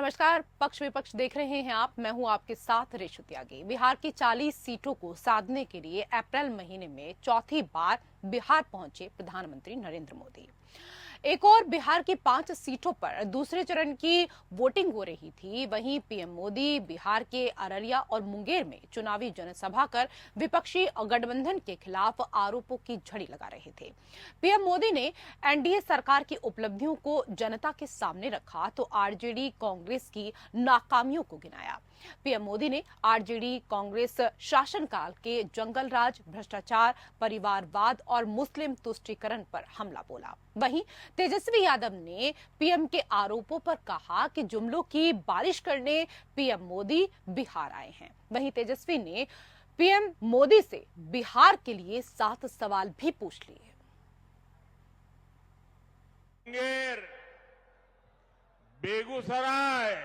नमस्कार। पक्ष विपक्ष देख रहे हैं आप। मैं हूं आपके साथ रेशु त्यागी। बिहार की 40 सीटों को साधने के लिए अप्रैल महीने में चौथी बार बिहार पहुंचे प्रधानमंत्री नरेंद्र मोदी। एक और बिहार की 5 सीटों पर दूसरे चरण की वोटिंग हो रही थी। वहीं पीएम मोदी बिहार के अररिया और मुंगेर में चुनावी जनसभा कर विपक्षी गठबंधन के खिलाफ आरोपों की झड़ी लगा रहे थे। पीएम मोदी ने एनडीए सरकार की उपलब्धियों को जनता के सामने रखा तो आरजेडी कांग्रेस की नाकामियों को गिनाया। पीएम मोदी ने आरजेडी कांग्रेस शासनकाल के जंगल राज, भ्रष्टाचार, परिवारवाद और मुस्लिम तुष्टीकरण पर हमला बोला। वहीं तेजस्वी यादव ने पीएम के आरोपों पर कहा कि जुमलों की बारिश करने पीएम मोदी बिहार आए हैं। वहीं तेजस्वी ने पीएम मोदी से बिहार के लिए 7 सवाल भी पूछ लिए। बेगूसराय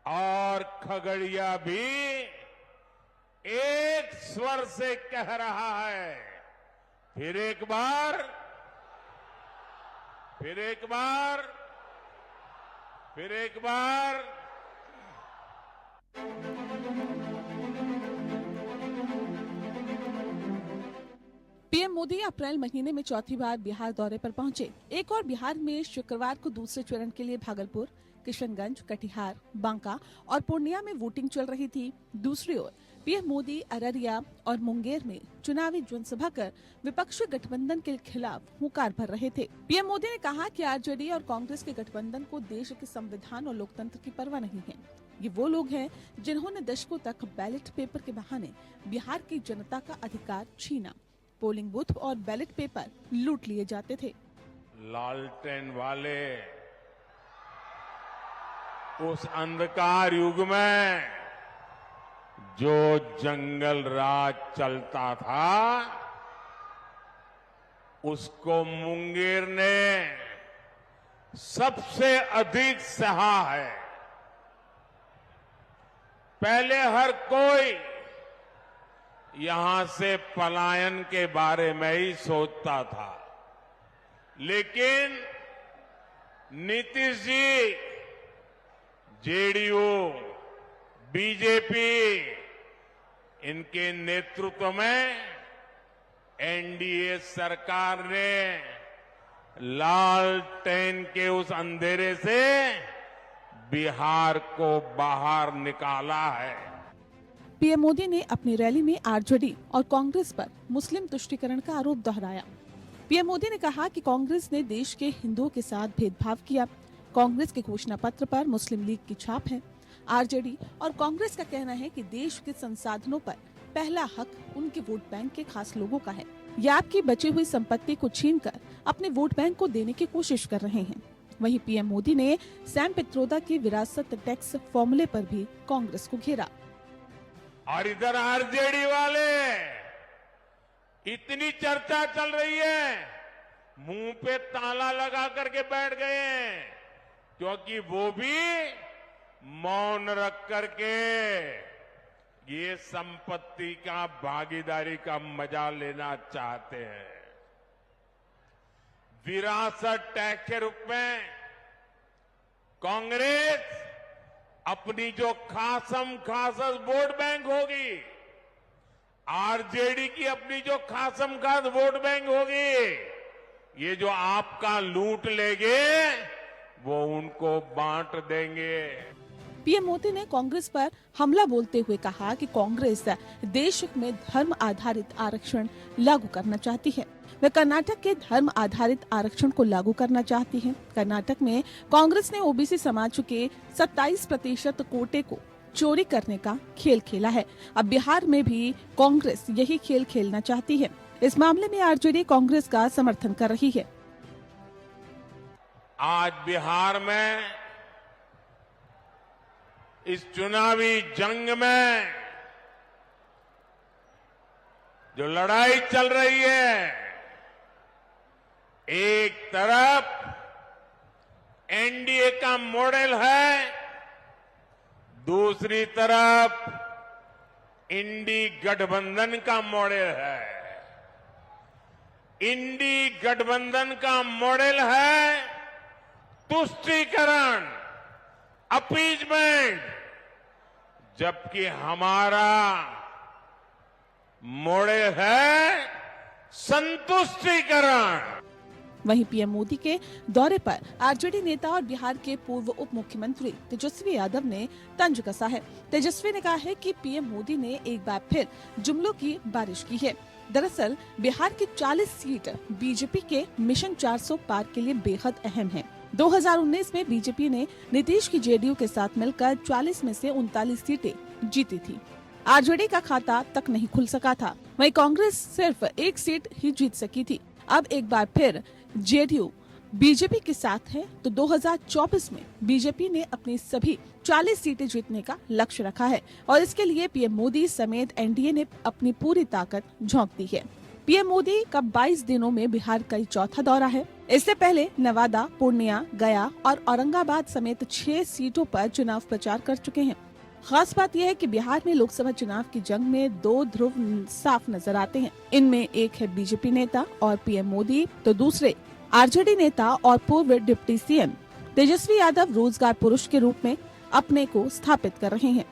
और खगड़िया भी एक स्वर से कह रहा है, फिर एक बार, फिर एक बार, फिर एक बार। पीएम मोदी अप्रैल महीने में चौथी बार बिहार दौरे पर पहुंचे। एक और बिहार में शुक्रवार को दूसरे चरण के लिए भागलपुर, किशनगंज, कटिहार, बांका और पूर्णिया में वोटिंग चल रही थी। दूसरी ओर पीएम मोदी अररिया और मुंगेर में चुनावी जनसभा कर विपक्षी गठबंधन के खिलाफ हुंकार भर रहे थे। पीएम मोदी ने कहा कि आरजेडी और कांग्रेस के गठबंधन को देश के संविधान और लोकतंत्र की परवाह नहीं है। ये वो लोग हैं जिन्होंने दशकों तक बैलेट पेपर के बहाने बिहार की जनता का अधिकार छीना। पोलिंग बूथ और बैलेट पेपर लूट लिए जाते थे। लालटेन वाले उस अंधकार युग में जो जंगल राज चलता था, उसको मुंगेर ने सबसे अधिक सहा है। पहले हर कोई यहां से पलायन के बारे में ही सोचता था, लेकिन नीतीश जी, जेडीयू, बीजेपी, इनके नेतृत्व में एनडीए सरकार ने लालटेन के उस अंधेरे से बिहार को बाहर निकाला है। पीएम मोदी ने अपनी रैली में आरजेडी और कांग्रेस पर मुस्लिम तुष्टीकरण का आरोप दोहराया। पीएम मोदी ने कहा कि कांग्रेस ने देश के हिंदुओं के साथ भेदभाव किया। कांग्रेस के घोषणा पत्र पर मुस्लिम लीग की छाप है। आरजेडी और कांग्रेस का कहना है कि देश के संसाधनों पर पहला हक उनके वोट बैंक के खास लोगों का है। ये आपकी बची हुई संपत्ति को छीनकर अपने वोट बैंक को देने की कोशिश कर रहे हैं। वहीं पीएम मोदी ने सैम पित्रोदा के विरासत टैक्स फॉर्मूले पर भी कांग्रेस को घेरा। और इधर आरजेडी वाले, इतनी चर्चा चल रही है, मुंह पे ताला लगा करके बैठ गए हैं, क्योंकि वो भी मौन रख करके ये संपत्ति का, भागीदारी का मजा लेना चाहते हैं। विरासत टैक्स के रूप में कांग्रेस अपनी जो खासम खासस वोट बैंक होगी, आरजेडी की अपनी जो खासम खास वोट बैंक होगी, ये जो आपका लूट लेंगे वो उनको बांट देंगे। पीएम मोदी ने कांग्रेस पर हमला बोलते हुए कहा कि कांग्रेस देश में धर्म आधारित आरक्षण लागू करना चाहती है। वे कर्नाटक के धर्म आधारित आरक्षण को लागू करना चाहती है। कर्नाटक में कांग्रेस ने ओबीसी समाज के 27% कोटे को चोरी करने का खेल खेला है। अब बिहार में भी कांग्रेस यही खेल खेलना चाहती है। इस मामले में आरजेडी कांग्रेस का समर्थन कर रही है। आज बिहार में इस चुनावी जंग में जो लड़ाई चल रही है, एक तरफ एनडीए का मॉडल है, दूसरी तरफ इंडी गठबंधन का मॉडल है। इंडी गठबंधन का मॉडल है तुष्टीकरण, अपीजमेंट, जबकि हमारा मॉडल है संतुष्टिकरण। वहीं पीएम मोदी के दौरे पर आरजेडी नेता और बिहार के पूर्व उप मुख्यमंत्री तेजस्वी यादव ने तंज कसा है। तेजस्वी ने कहा है कि पीएम मोदी ने एक बार फिर जुमलों की बारिश की है। दरअसल बिहार की 40 सीट बीजेपी के मिशन 400 पार के लिए बेहद अहम है। 2019 में बीजेपी ने नीतीश की जेडीयू के साथ मिलकर 40 में से 39 सीटें जीती थी। आरजेडी का खाता तक नहीं खुल सका था। वहीं कांग्रेस सिर्फ एक सीट ही जीत सकी थी। अब एक बार फिर जेडीयू बीजेपी के साथ है, तो 2024 में बीजेपी ने अपनी सभी 40 सीटें जीतने का लक्ष्य रखा है और इसके लिए पीएम मोदी समेत एनडीए ने अपनी पूरी ताकत झोंक दी है। पीएम मोदी का 22 दिनों में बिहार का चौथा दौरा है। इससे पहले नवादा, पूर्णिया, गया और औरंगाबाद समेत 6 सीटों पर चुनाव प्रचार कर चुके हैं। खास बात यह है कि बिहार में लोकसभा चुनाव की जंग में 2 ध्रुव साफ नजर आते हैं। इनमें एक है बीजेपी नेता और पीएम मोदी, तो दूसरे आरजेडी नेता और पूर्व डिप्टी सीएम तेजस्वी यादव रोजगार पुरुष के रूप में अपने को स्थापित कर रहे हैं।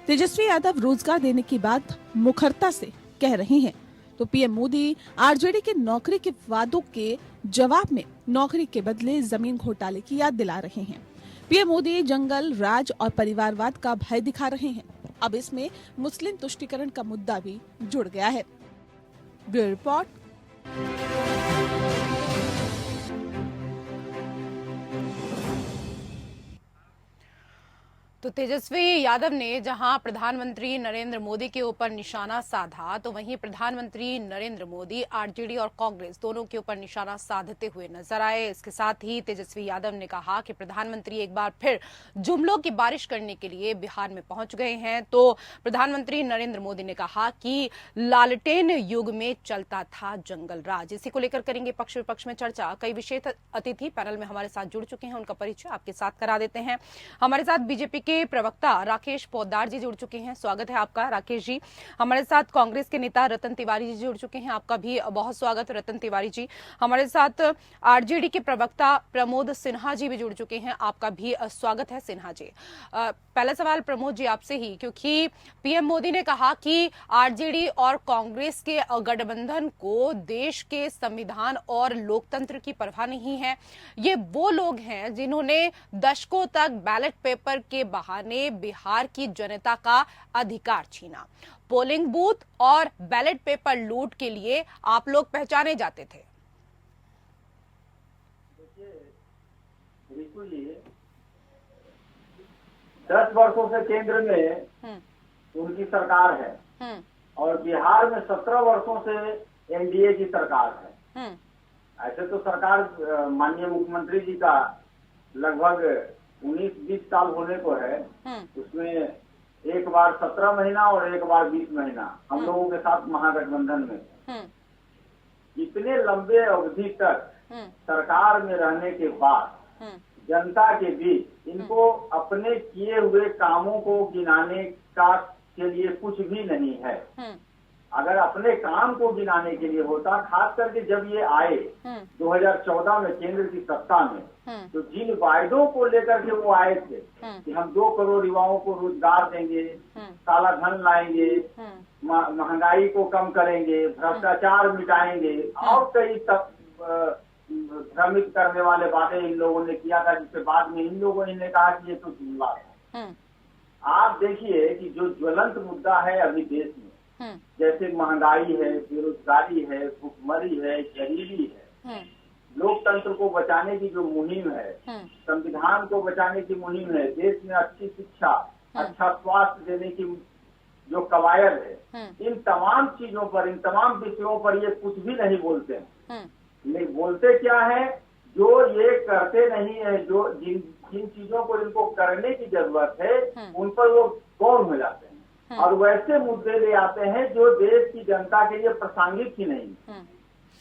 तेजस्वी यादव रोजगार देने की बात मुखरता से कह रहे हैं, तो पीएम मोदी आरजेडी के नौकरी के वादों के जवाब में नौकरी के बदले जमीन घोटाले की याद दिला रहे हैं। पीएम मोदी जंगल राज और परिवारवाद का भय दिखा रहे हैं। अब इसमें मुस्लिम तुष्टीकरण का मुद्दा भी जुड़ गया है। Bureau report. तो तेजस्वी यादव ने जहां प्रधानमंत्री नरेंद्र मोदी के ऊपर निशाना साधा, तो वहीं प्रधानमंत्री नरेंद्र मोदी आरजेडी और कांग्रेस दोनों के ऊपर निशाना साधते हुए नजर आए। इसके साथ ही तेजस्वी यादव ने कहा कि प्रधानमंत्री एक बार फिर जुमलों की बारिश करने के लिए बिहार में पहुंच गए हैं। तो प्रधानमंत्री नरेंद्र मोदी ने कहा कि लालटेन युग में चलता था जंगल राज। इसी को लेकर करेंगे पक्ष विपक्ष में चर्चा। कई विशेष अतिथि पैनल में हमारे साथ जुड़ चुके हैं, उनका परिचय आपके साथ करा देते हैं। हमारे साथ बीजेपी के प्रवक्ता राकेश पोद्दार जी जुड़ चुके हैं, स्वागत है आपका राकेश जी। हमारे साथ कांग्रेस के नेता रतन तिवारी जी जुड़ चुके हैं, आपका भी बहुत स्वागत रतन तिवारी जी। हमारे साथ आरजेडी के प्रवक्ता प्रमोद सिन्हा जी भी जुड़ चुके हैं, आपका भी स्वागत है सिन्हा जी। पहला सवाल प्रमोद जी आपसे ही, क्योंकि पीएम मोदी ने कहा कि आरजेडी और कांग्रेस के गठबंधन को देश के संविधान और लोकतंत्र की परवाह नहीं है। ये वो लोग हैं जिन्होंने दशकों तक बैलेट पेपर के बहाने बिहार की जनता का अधिकार छीना। पोलिंग बूथ और बैलेट पेपर लूट के लिए आप लोग पहचाने जाते थे। बिल्कुल ही 10 वर्षों से केंद्र में उनकी सरकार है और बिहार में 17 वर्षों से एनडीए की सरकार है। ऐसे तो सरकार माननीय मुख्यमंत्री जी का लगभग 19-20 साल होने को है। उसमें एक बार 17 महीना और एक बार 20 महीना हम लोगों के साथ महागठबंधन में। इतने लंबे अवधि तक सरकार में रहने के बाद जनता के बीच इनको अपने किए हुए कामों को गिनाने का के लिए कुछ भी नहीं है। अगर अपने काम को गिनाने के लिए होता, खास करके जब ये आए 2014 में केंद्र की सत्ता में, तो जिन वायदों को लेकर के वो आए थे कि हम 2 करोड़ युवाओं को रोजगार देंगे, काला धन लाएंगे, महंगाई को कम करेंगे, भ्रष्टाचार मिटाएंगे और कई भ्रमित करने वाले बातें इन लोगों ने किया था, जिसके बाद में इन लोगों ने कहा कि ये तो जुमला है। आप देखिए कि जो ज्वलंत मुद्दा है अभी देश में, जैसे महंगाई है, बेरोजगारी है, भुखमरी है, गरीबी है, लोकतंत्र को बचाने की जो मुहिम है, संविधान को बचाने की मुहिम है, देश में अच्छी शिक्षा, अच्छा स्वास्थ्य देने की जो कवायद है, इन तमाम चीजों पर, इन तमाम विषयों पर ये कुछ भी नहीं बोलते हैं। लेकिन बोलते क्या है, जो ये करते नहीं है, जो जिन चीजों को इनको करने की जरूरत है उन पर वो गौर हो जाते हैं और वैसे मुद्दे ले आते हैं जो देश की जनता के लिए प्रासंगिक ही नहीं।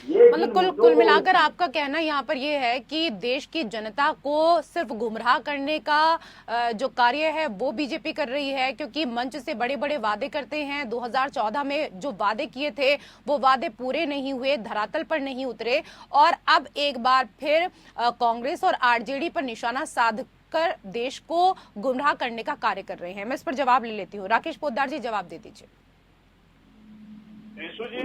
ये मतलब कुल मिलाकर आपका कहना यहाँ पर ये है कि देश की जनता को सिर्फ गुमराह करने का जो कार्य है वो बीजेपी कर रही है, क्योंकि मंच से बड़े बड़े वादे करते हैं। 2014 में जो वादे किए थे वो वादे पूरे नहीं हुए, धरातल पर नहीं उतरे और अब एक बार फिर कांग्रेस और आरजेडी पर निशाना साध कर देश को गुमराह करने का कार्य कर रहे हैं। मैं इस पर जवाब ले लेती हूँ। राकेश पोद्दार जी, जवाब दे दीजिए। ऋषु जी,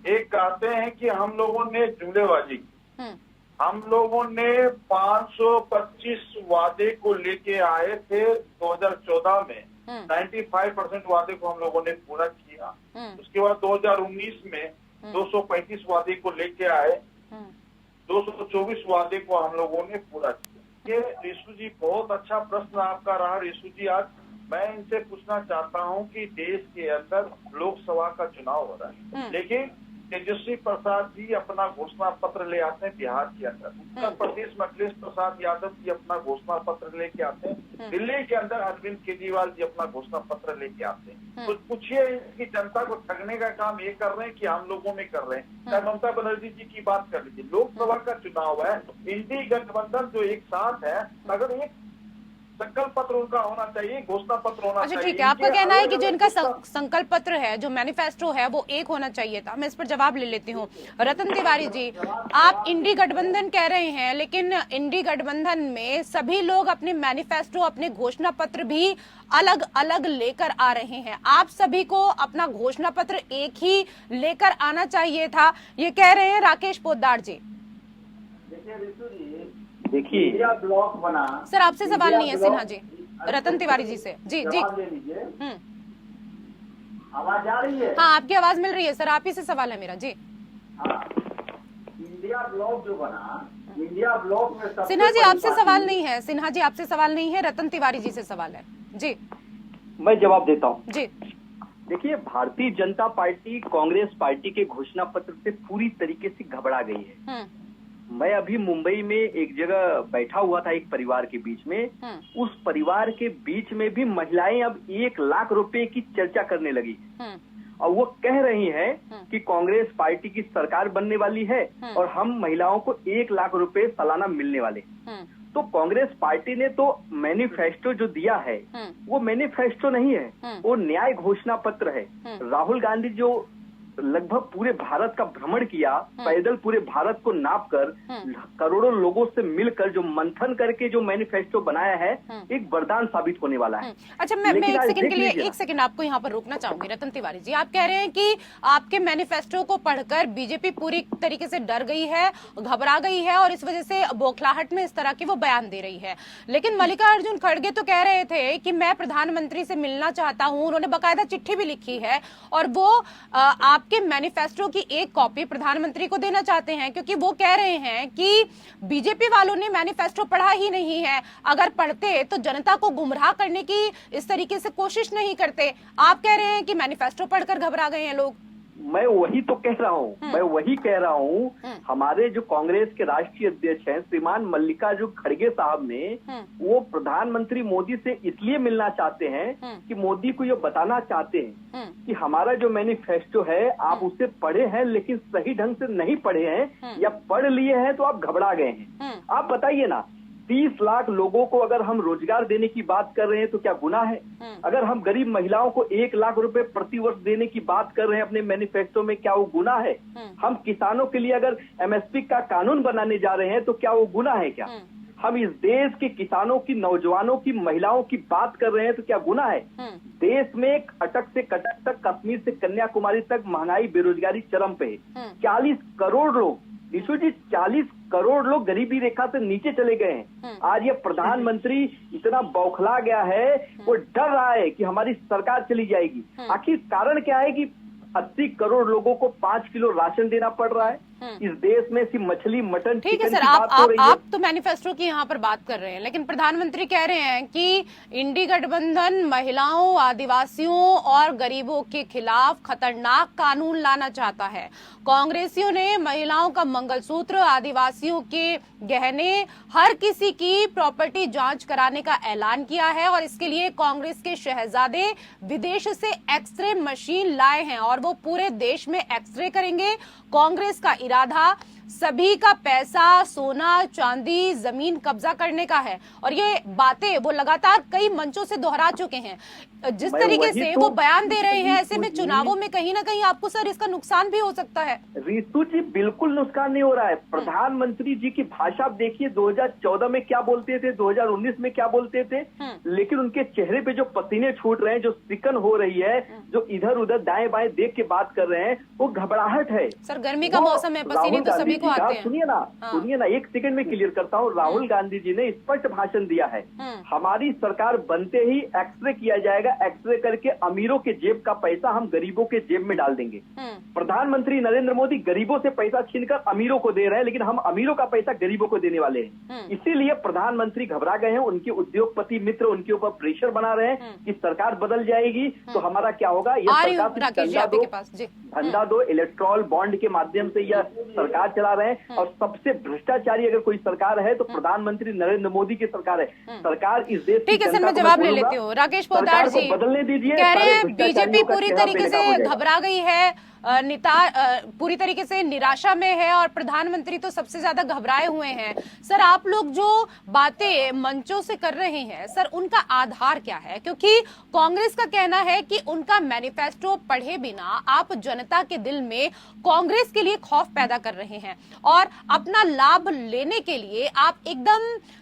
एक कहते हैं कि हम लोगों ने जुमलेबाजी की, हम लोगों ने 525 वादे को लेके आए थे 2014 में, 95% वादे को हम लोगों ने पूरा किया। उसके बाद 2019 में 235 वादे को लेके आए, 224 वादे को हम लोगों ने पूरा किया। ये ऋषु जी बहुत अच्छा प्रश्न आपका रहा। ऋषु जी, आज मैं इनसे पूछना चाहता हूं कि देश के अंदर लोकसभा का चुनाव हो रहा है, लेकिन तेजस्वी प्रसाद जी अपना घोषणा पत्र ले आते हैं बिहार के अंदर, उत्तर प्रदेश में अखिलेश प्रसाद यादव जी अपना घोषणा पत्र लेके आते हैं, दिल्ली के अंदर अरविंद केजरीवाल जी अपना घोषणा पत्र लेके आते हैं। तो पूछिए, इसकी जनता को ठगने का काम ये कर रहे हैं कि हम लोगों में कर रहे हैं? चाहे ममता बनर्जी जी की बात कर लीजिए, लोकसभा का चुनाव है, इंडी गठबंधन जो एक साथ है, अगर एक संकल्प पत्र उनका होना चाहिए, घोषणा पत्र होना चाहिए। अच्छा, ठीक है, आपका कहना है कि जो इनका संकल्प पत्र है, जो मैनिफेस्टो है, वो एक होना चाहिए था। मैं इस पर जवाब ले लेती हूँ। रतन तिवारी जी, आप इंडी गठबंधन कह रहे हैं, लेकिन इंडी गठबंधन में सभी लोग अपने मैनिफेस्टो, अपने घोषणा पत्र भी अलग अलग लेकर आ रहे हैं। आप सभी को अपना घोषणा पत्र एक ही लेकर आना चाहिए था, ये कह रहे हैं राकेश पोद्दार जी। देखिए, इंडिया ब्लॉक बना। सर, आपसे सवाल नहीं है सिन्हा जी, रतन तिवारी जी से। जी जी, आवाज आ रही है? हाँ, आपकी आवाज मिल रही है सर, आप ही से सवाल है मेरा। जी हाँ, इंडिया ब्लॉक जो बना, इंडिया ब्लॉक में सिन्हा जी आपसे सवाल नहीं है, सिन्हा जी आपसे सवाल नहीं है, रतन तिवारी जी से सवाल है। जी, मैं जवाब देता हूँ। जी, देखिए, भारतीय जनता पार्टी कांग्रेस पार्टी के घोषणा पत्र से पूरी तरीके से घबरा गई है। मैं अभी मुंबई में एक जगह बैठा हुआ था, एक परिवार के बीच में। उस परिवार के बीच में भी महिलाएं अब 1 लाख रुपए की चर्चा करने लगी और वो कह रही हैं कि कांग्रेस पार्टी की सरकार बनने वाली है और हम महिलाओं को 1 लाख रुपए सालाना मिलने वाले। तो कांग्रेस पार्टी ने तो मैनिफेस्टो जो दिया है वो मैनिफेस्टो नहीं है, वो न्याय घोषणा पत्र है। राहुल गांधी जो लगभग पूरे भारत का भ्रमण किया, पैदल पूरे भारत को नापकर, करोड़ों लोगों से मिलकर जो मंथन करके जो मैनिफेस्टो बनाया है, एक वरदान साबित होने वाला है। अच्छा, मैं एक सेकंड के लिए, एक सेकंड आपको यहाँ पर रोकना चाहूंगी। रतन तिवारी जी, आप कह रहे हैं कि आपके मैनिफेस्टो को पढ़कर बीजेपी पूरी तरीके से डर गई है, घबरा गई है और इस वजह से बौखलाहट में इस तरह की वो बयान दे रही है। लेकिन मल्लिकार्जुन खड़गे तो कह रहे थे कि मैं प्रधानमंत्री से मिलना चाहता हूँ, उन्होंने बाकायदा चिट्ठी भी लिखी है और वो आपके मैनिफेस्टो की एक कॉपी प्रधानमंत्री को देना चाहते हैं, क्योंकि वो कह रहे हैं कि बीजेपी वालों ने मैनिफेस्टो पढ़ा ही नहीं है, अगर पढ़ते तो जनता को गुमराह करने की इस तरीके से कोशिश नहीं करते। आप कह रहे हैं कि मैनिफेस्टो पढ़कर घबरा गए हैं लोग। मैं वही तो कह रहा हूँ, मैं वही कह रहा हूँ। हमारे जो कांग्रेस के राष्ट्रीय अध्यक्ष हैं श्रीमान मल्लिकार्जुन खड़गे साहब ने, वो प्रधानमंत्री मोदी से इसलिए मिलना चाहते हैं कि मोदी को ये बताना चाहते हैं कि हमारा जो मैनिफेस्टो है आप उसे पढ़े हैं लेकिन सही ढंग से नहीं पढ़े हैं, या पढ़ लिए हैं तो आप घबरा गए हैं। आप बताइए ना, 30 लाख लोगों को अगर हम रोजगार देने की बात कर रहे हैं तो क्या गुनाह है? अगर हम गरीब महिलाओं को 1 लाख रुपए प्रति वर्ष देने की बात कर रहे हैं अपने मैनिफेस्टो में, क्या वो गुनाह है? हम किसानों के लिए अगर एमएसपी का कानून बनाने जा रहे हैं तो क्या वो गुनाह है? क्या हम इस देश के किसानों की, नौजवानों की, महिलाओं की बात कर रहे हैं तो क्या गुनाह है? देश में अटक से कटक तक, कश्मीर से कन्याकुमारी तक महंगाई, बेरोजगारी चरम पे है। 40 करोड़ लोग, ईश्वर जी, 40 करोड़ लोग गरीबी रेखा से नीचे चले गए हैं। आज ये प्रधानमंत्री इतना बौखला गया है, वो डर रहा है कि हमारी सरकार चली जाएगी। आखिर कारण क्या है कि 80 करोड़ लोगों को 5 किलो राशन देना पड़ रहा है इस देश में। सिर्फ मछली, मटन, ठीक है चिकन सर, की बात हो रही है। आप तो मैनिफेस्टो की यहाँ पर बात कर रहे हैं, लेकिन प्रधानमंत्री कह रहे हैं कि इंडी गठबंधन महिलाओं, आदिवासियों और गरीबों के खिलाफ खतरनाक कानून लाना चाहता है। कांग्रेसियों ने महिलाओं का मंगलसूत्र, आदिवासियों के गहने, हर किसी की प्रॉपर्टी जांच कराने का ऐलान किया है और इसके लिए कांग्रेस के शहजादे विदेश से एक्सरे मशीन लाए हैं और वो पूरे देश में एक्सरे करेंगे। कांग्रेस का इरादा सभी का पैसा, सोना, चांदी, जमीन कब्जा करने का है और ये बातें वो लगातार कई मंचों से दोहरा चुके हैं। जिस तरीके से वो बयान दे रहे हैं, ऐसे में चुनावों में कहीं ना कहीं आपको सर इसका नुकसान भी हो सकता है। रितु जी, बिल्कुल नुकसान नहीं हो रहा है। प्रधानमंत्री जी की भाषा आप देखिए, 2014 में क्या बोलते थे, 2019 में क्या बोलते थे, लेकिन उनके चेहरे पे जो पसीने छूट रहे हैं, जो सिकन हो रही है, जो इधर उधर दाएं बाएं देख के बात कर रहे हैं, वो घबराहट है। सर गर्मी का मौसम है, पसीने तो सभी को आते हैं। सुनिए ना, एक सेकंड में क्लियर करता हूँ। राहुल गांधी जी ने स्पष्ट भाषण दिया है, हमारी सरकार बनते ही एक्सरे किया जाएगा, एक्सरे करके अमीरों के जेब का पैसा हम गरीबों के जेब में डाल देंगे। प्रधानमंत्री नरेंद्र मोदी गरीबों से पैसा छीनकर अमीरों को दे रहे हैं, लेकिन हम अमीरों का पैसा गरीबों को देने वाले हैं। इसीलिए प्रधानमंत्री घबरा गए हैं। उनके उद्योगपति मित्र उनके ऊपर प्रेशर बना रहे हैं कि सरकार बदल जाएगी तो हमारा क्या होगा। ये सरकार धंधा दो, इलेक्ट्रॉल बॉन्ड के माध्यम से यह सरकार चला रहे हैं, और सबसे भ्रष्टाचारी अगर कोई सरकार है तो प्रधानमंत्री नरेंद्र मोदी की सरकार है। सरकार इस देश, ठीक है सर, मैं जवाब ले लेती हूँ। राकेश पोद्दार जी बदलने दीजिए। कह रहे हैं बीजेपी पूरी तरीके से घबरा गई है, पूरी तरीके से निराशा में है, और प्रधानमंत्री तो सबसे ज्यादा घबराए हुए हैं। सर आप लोग जो बातें मंचों से कर रहे हैं, सर उनका आधार क्या है? क्योंकि कांग्रेस का कहना है कि उनका मैनिफेस्टो पढ़े बिना आप जनता के दिल में कांग्रेस के लिए खौफ पैदा कर रहे हैं, और अपना लाभ लेने के लिए आप एकदम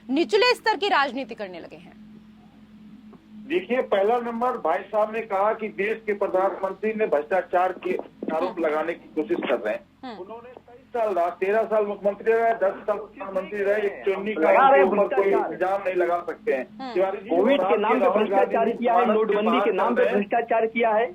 निचले स्तर की राजनीति करने लगे हैं। देखिए, पहला नंबर, भाई साहब ने कहा कि देश के प्रधानमंत्री ने भ्रष्टाचार के आरोप लगाने की कोशिश कर रहे हैं। उन्होंने 23 साल रहा, 13 साल मुख्यमंत्री रहे, 10 साल प्रधानमंत्री रहे। एक चुन्नी का ऊपर कोई इल्जाम नहीं लगा सकते हैं। कोविड के नाम पे भ्रष्टाचार किया है, नोटबंदी के नाम पे भ्रष्टाचार किया है,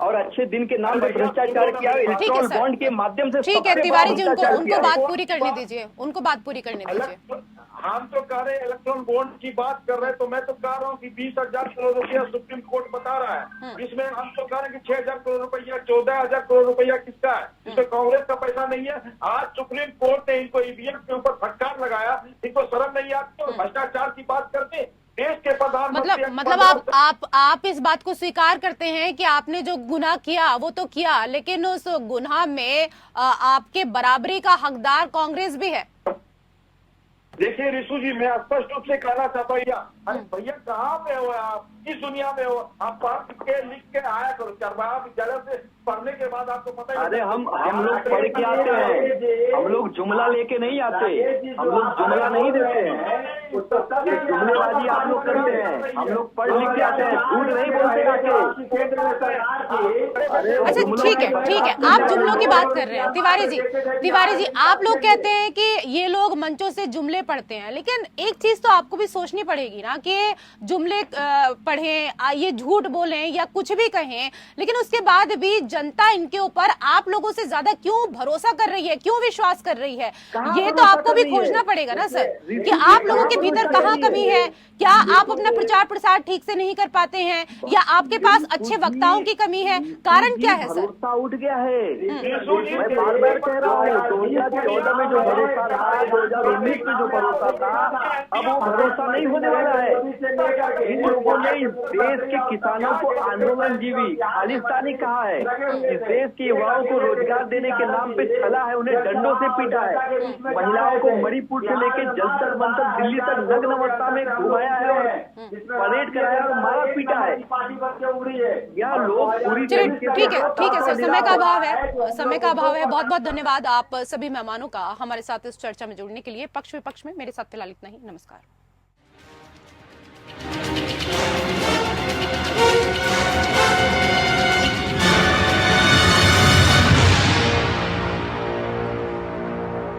और अच्छे दिन के नाम पर भ्रष्टाचार किया है, इलेक्ट्रॉल बॉन्ड के माध्यम से। ठीक है तिवारी जी, उनको बात पूरी करने दीजिए, उनको बात पूरी करने दीजिए। हम तो कह रहे इलेक्ट्रॉन बॉन्ड की बात कर रहे हैं, तो मैं तो कह रहा हूँ कि 20,000 करोड़ रुपया सुप्रीम कोर्ट बता रहा है। इसमें हम तो कह रहे हैं कि 6,000 करोड़ रुपया, 14,000 करोड़ रुपया किसका है? इसमें कांग्रेस का पैसा नहीं है। आज सुप्रीम कोर्ट ने इनको ईवीएम के ऊपर फटकार लगाया, इनको शर्म नहीं आती और भ्रष्टाचार की बात करते। देश के प्रधानमंत्री मतलब आप इस बात को स्वीकार करते हैं कि आपने जो गुनाह किया वो तो किया, लेकिन उस गुनाह में आपके बराबरी का हकदार कांग्रेस भी है। देखिए रिशु जी, मैं स्पष्ट रूप से कहना चाहता हूँ, अरे भैया कहाँ पे हो आप, किस दुनिया में हो आप? पढ़ के लिख के आया करो, चरवाहा विद्यालय से पढ़ने के बाद आपको पता है। अरे हम लोग पढ़ के आते हैं, हम लोग जुमला लेके नहीं आते, हम लोग जुमला नहीं देते हैं, जुमलेबाजी आप लोग करते हैं। हम लोग पढ़ लिख के आते हैं, झूठ नहीं बोलते आके। अच्छा ठीक है, आप जुमलों की बात कर रहे हैं। तिवारी जी आप लोग कहते हैं कि ये लोग मंचों से जुमले पढ़ते हैं, लेकिन एक चीज तो आपको भी सोचनी पड़ेगी ना कि जुमले पढ़ें, ये झूठ बोलें या कुछ भी कहें, लेकिन उसके बाद भी जनता इनके ऊपर आप लोगों से ज्यादा क्यों भरोसा कर रही है, क्यों विश्वास कर रही है? ये तो आपको भी खोजना पड़ेगा ना सर, कि आप लोगों के भीतर कहाँ कमी है। क्या आप अपना प्रचार प्रसार ठीक से नहीं कर पाते हैं, या आपके पास अच्छे वक्ताओं की कमी है? कारण क्या है सर? भरोसा उठ गया है। मैं बार बार कह रहा हूँ, 2014 में जो भरोसा रहा, 2019 में जो भरोसा था, अब वो भरोसा नहीं होने वाला है। इन लोगों ने इस देश के किसानों को आंदोलन जीवी खालिस्तानी कहा है, इस देश के युवाओं को रोजगार देने के नाम पे छला है, उन्हें डंडों से पीटा है, महिलाओं को मणिपुर से लेकर जंतर मंतर दिल्ली तक नग्न अवस्था में घुमाया है और परेड कराया और मारा पीटा है। यह लोग पूरी ठीक है सर, समय का अभाव है। बहुत बहुत धन्यवाद आप सभी मेहमानों का हमारे साथ इस चर्चा में जुड़ने के लिए। पक्ष विपक्ष में मेरे साथ फिलहाल इतना ही। नमस्कार।